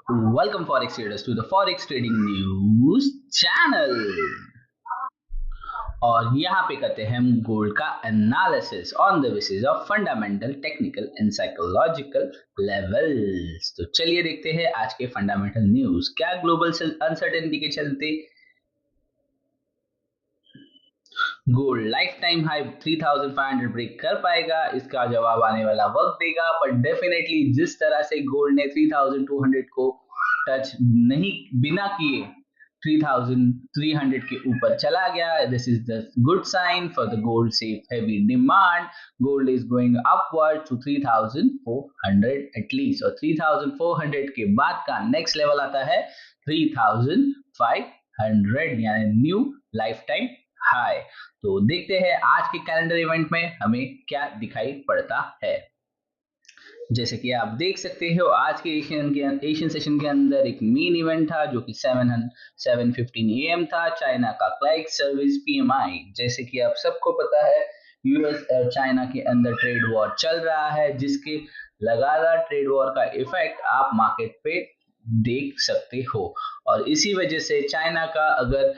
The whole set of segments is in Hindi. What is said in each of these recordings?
Welcome Forex traders to the Forex Trading News channel। और यहाँ पे करते हैं हम गोल्ड का analysis on the basis of fundamental, technical and psychological levels. तो चलिए देखते हैं आज के फंडामेंटल न्यूज। क्या ग्लोबल अनसर्टेनिटी के चलते gold lifetime high 3500 break कर पाएगा? इसका जवाब आने वाला वक्त देगा। पर डेफिनेटली जिस तरह से गोल्ड ने 3200 को टच नहीं बिना किए 3300 के ऊपर चला गया, this is the good sign for the gold safe heavy demand. Gold is going upward to 3400 at least, और 3400 के बाद का नेक्स्ट लेवल आता है 3500 यानी न्यू लाइफ टाइम हाई। तो देखते हैं आज के कैलेंडर इवेंट में हमें क्या दिखाई पड़ता है। जैसे कि आप देख सकते हो आज के एशियन सेशन के अंदर एक मेन इवेंट था जो कि 7:15 AM था। चाइना का क्लाइक सर्विस PMI, जैसे कि आप सबको पता है यूएस और चाइना के अंदर ट्रेड वॉर चल रहा है, जिसके लगातार ट्रेड वॉर का इफेक्ट आप मार्केट पे देख सकते हो। और इसी वजह से चाइना का अगर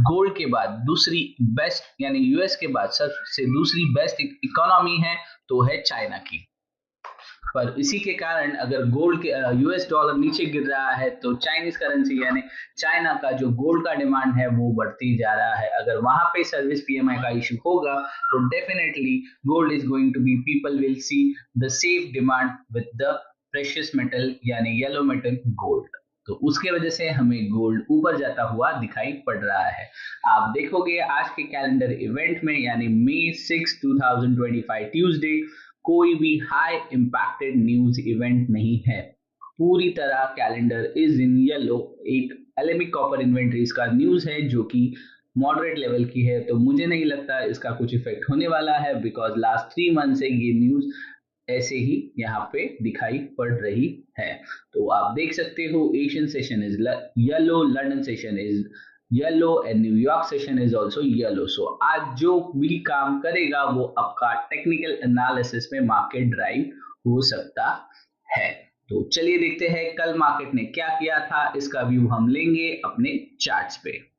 गोल्ड के बाद दूसरी बेस्ट यानी यूएस के बाद सबसे दूसरी बेस्ट इकोनॉमी है तो है चाइना की। पर इसी के कारण अगर गोल्ड के यूएस डॉलर नीचे गिर रहा है तो चाइनीज करेंसी यानी चाइना का जो गोल्ड का डिमांड है वो बढ़ती जा रहा है। अगर वहां पे सर्विस PMI का इशू होगा तो definitely gold is going to be, people will see the safe demand with the precious metal यानी येलो मेटल गोल्ड। तो उसके वजह से हमें गोल्ड ऊपर जाता हुआ दिखाई पड़ रहा है। आप देखोगे आज के कैलेंडर इवेंट में यानी May 6, 2025 ट्यूसडे कोई भी हाई इंपैक्टेड न्यूज इवेंट नहीं है। पूरी तरह कैलेंडर इज इन येलो। एक एलेमिक कॉपर इन्वेंटरीज का न्यूज है जो कि मॉडरेट लेवल की है, तो मुझे नहीं लगता इसका कुछ इफेक्ट होने वाला है, बिकॉज लास्ट 3 मंथ से ये न्यूज ऐसे ही यहाँ पे दिखाई पड़ रही है। तो आप देख सकते हो Asian session is yellow, London session is yellow and New York session is also yellow. So आज जो भी काम करेगा वो आपका टेक्निकल एनालिसिस में मार्केट ड्राइव हो सकता है। तो चलिए देखते हैं कल मार्केट ने क्या किया था, इसका व्यू हम लेंगे अपने चार्ट्स पे।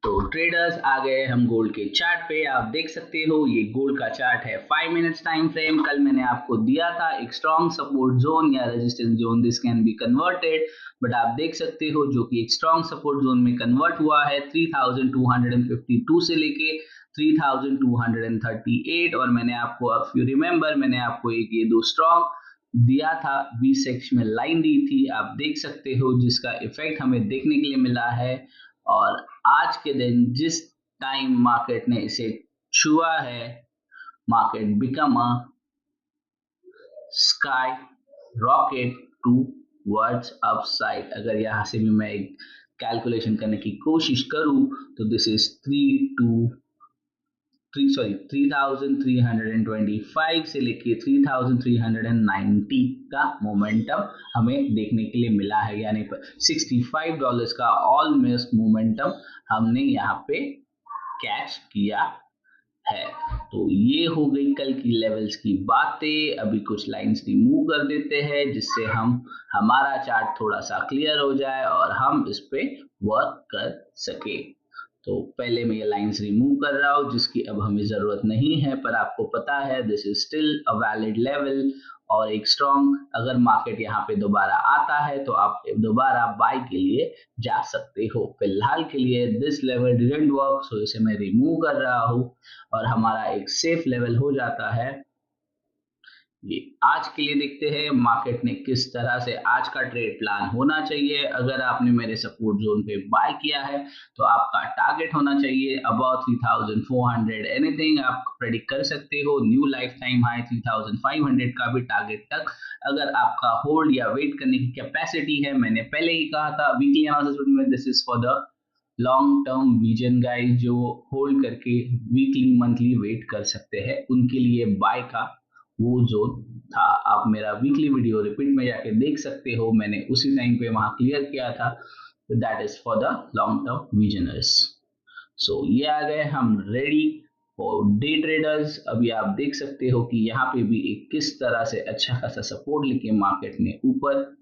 तो ट्रेडर्स आ गए हम गोल्ड के चार्ट पे। आप देख सकते हो ये गोल्ड का चार्ट है 5 मिनट्स टाइम फ्रेम। कल मैंने आपको दिया था एक स्ट्रॉन्ग सपोर्ट जोन या resistance zone, this can be converted, but आप देख सकते हो जो कि एक स्ट्रॉन्ग सपोर्ट जोन में कन्वर्ट हुआ है 3252 से लेके 3238। और मैंने आपको, इफ यू रिमेंबर, मैंने आपको एक ये दो स्ट्रॉन्ग दिया था, V6 में लाइन दी थी, आप देख सकते हो, जिसका इफेक्ट हमें देखने के लिए मिला है। और आज के दिन जिस टाइम मार्केट ने इसे छुआ है, market become a sky rocket towards upside. अगर यहां से भी मैं एक कैलकुलेशन करने की कोशिश करूं तो दिस इज 3325 से लेके 3390 का मोमेंटम हमें देखने के लिए मिला है, यानी $65 का ऑलमोस्ट मोमेंटम हमने यहाँ पे कैच किया है। तो ये हो गई कल की लेवल्स की बातें। अभी कुछ लाइंस रिमूव कर देते हैं जिससे हमारा चार्ट थोड़ा सा क्लियर हो जाए और हम इस पे वर्क कर सके। तो पहले मैं ये लाइंस रिमूव कर रहा हूँ जिसकी अब हमें ज़रूरत नहीं है, पर आपको पता है this is still a valid level और एक स्ट्रॉन्ग, अगर मार्केट यहाँ पे दोबारा आता है तो आप दोबारा बाय के लिए जा सकते हो। फिलहाल के लिए दिस लेवल डिडंट वर्क, सो इसे मैं रिमूव कर रहा हूँ और हमारा एक सेफ लेवल हो जाता है ये। आज के लिए देखते हैं मार्केट ने किस तरह से आज का ट्रेड प्लान होना चाहिए। अगर आपने मेरे सपोर्ट जोन पे बाय किया है तो आपका टारगेट होना चाहिए अबाउट 3400, एनीथिंग आप प्रेडिक्ट कर सकते हो। न्यू लाइफ टाइम हाई 3500 का भी टारगेट तक अगर आपका होल्ड या वेट करने की कैपेसिटी है। मैंने पहले ही कहा था वीकली एनालिसिस में, this is for the long term vision guys, जो होल्ड करके वीकली मंथली वेट कर सकते हैं, उनके लिए बाय का वो जोन था। आप मेरा वीकली वीडियो रिपीट में जाके देख सकते हो, मैंने उसी टाइम पे वहां क्लियर किया था। That is for the long term visioners. So ये आ गए हम रेडी और डे ट्रेडर्स अभी आप देख सकते हो कि यहाँ पे भी एक किस तरह से अच्छा खासा सपोर्ट लेके मार्केट ने ऊपर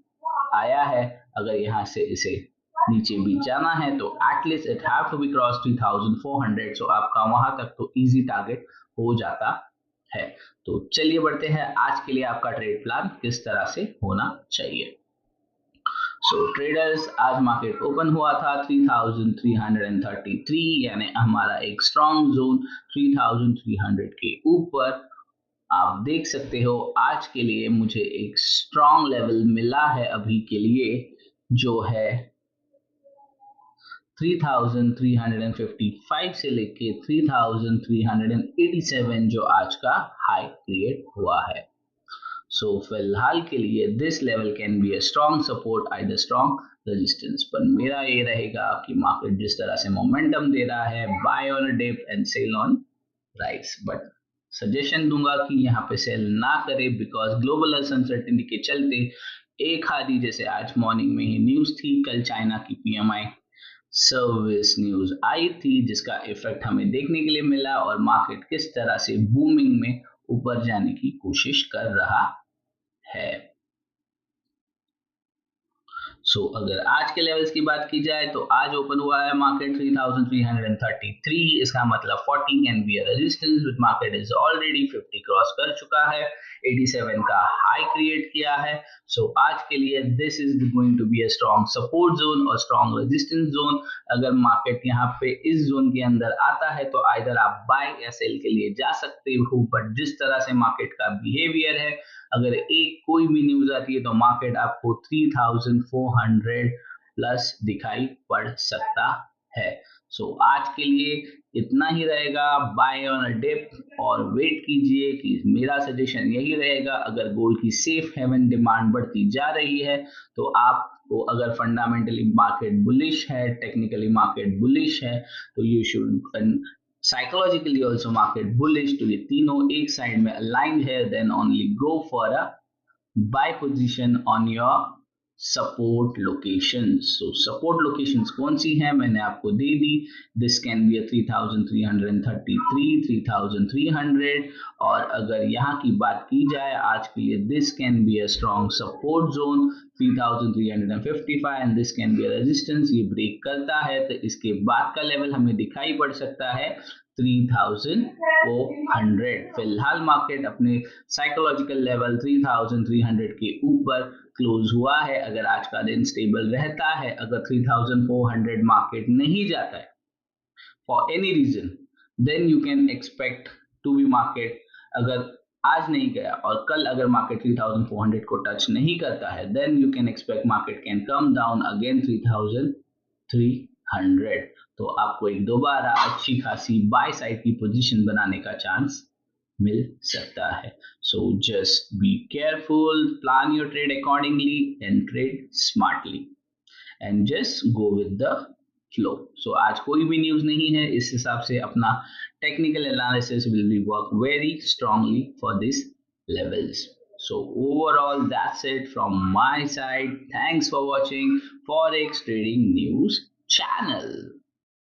आया है। अगर यहाँ से इसे नीचे भी जाना है तो at least it have to be cross 3400, so आपका वहां तक तो इजी टारगेट हो जाता है। तो चलिए बढ़ते हैं, आज के लिए आपका ट्रेड प्लान किस तरह से होना चाहिए। सो ट्रेडर्स, आज मार्केट ओपन हुआ था 3333, यानी हमारा एक स्ट्रॉन्ग जोन 3300 के ऊपर। आप देख सकते हो आज के लिए मुझे एक स्ट्रॉन्ग लेवल मिला है अभी के लिए, जो है 3355 से लेके 3387, जो आज का हाई क्रिएट हुआ है। सो फिलहाल के लिए this level can be a strong support, either strong resistance. पर मेरा ये रहेगा कि मार्केट जिस तरह से मोमेंटम दे रहा है, buy on a dip and sell on rise. But suggestion दूंगा कि यहाँ पे सेल ना करे, बिकॉज ग्लोबल अनसर्टेनिटी के चलते एक आधी, जैसे आज मॉर्निंग में ही न्यूज थी, कल चाइना की पीएमआई सर्विस न्यूज आई थी, जिसका इफेक्ट हमें देखने के लिए मिला और मार्केट किस तरह से बूमिंग में ऊपर जाने की कोशिश कर रहा है। सो अगर आज के लेवल्स की बात की जाए तो आज ओपन हुआ है मार्केट 3333, इसका मतलब 40 can be a resistance, with market is already 50 cross कर चुका है, 87 का हाई क्रिएट किया है। सो आज के लिए this is going to be a strong support zone और स्ट्रॉन्ग रेजिस्टेंस जोन। अगर मार्केट यहाँ पे इस जोन के अंदर आता है तो आइदर आप बाय या सेल के लिए जा सकते हो, बट जिस तरह से मार्केट का बिहेवियर है, अगर एक कोई भी न्यूज आती है तो मार्केट आपको 3400 प्लस दिखाई पड़ सकता है। सो आज के लिए इतना ही रहेगा। बाय ऑन अ डिप और वेट कीजिए कि मेरा सजेशन यही रहेगा। अगर गोल्ड की सेफ हेवन डिमांड बढ़ती जा रही है तो आपको, अगर फंडामेंटली मार्केट बुलिश है, टेक्निकली मार्केट बुलिश है, तो you should psychologically also market bullish, तो ये तीनों एक साइड में अलाइंड है, then only go for a buy position on your support locations. So support locations कौन सी हैं मैंने आपको दे दी। दिस कैन बी 3333, 3300, और अगर यहाँ की बात की जाए आज के लिए, this can B a strong support zone 3355 and this can be a resistance. ये ब्रेक करता है तो इसके बाद का लेवल हमें दिखाई पड़ सकता है 3400। फिलहाल मार्केट अपने साइकोलॉजिकल लेवल 3300 के ऊपर क्लोज हुआ है। अगर आज का दिन स्टेबल रहता है, अगर 3400 मार्केट नहीं जाता है for any reason, then you can expect to be market, अगर आज नहीं गया और कल अगर मार्केट 3400 को टच नहीं करता है, then you can expect market can come down again 3300। तो आपको एक दोबारा अच्छी खासी बाय साइड की पोजीशन बनाने का चांस मिल सकता है। So just be careful, plan your trade accordingly and trade smartly and just go with the flow. So आज कोई भी न्यूज नहीं है, इस हिसाब से अपना technical analysis will be work very strongly for this levels. So overall that's it from my side. Thanks for watching Forex Trading News channel.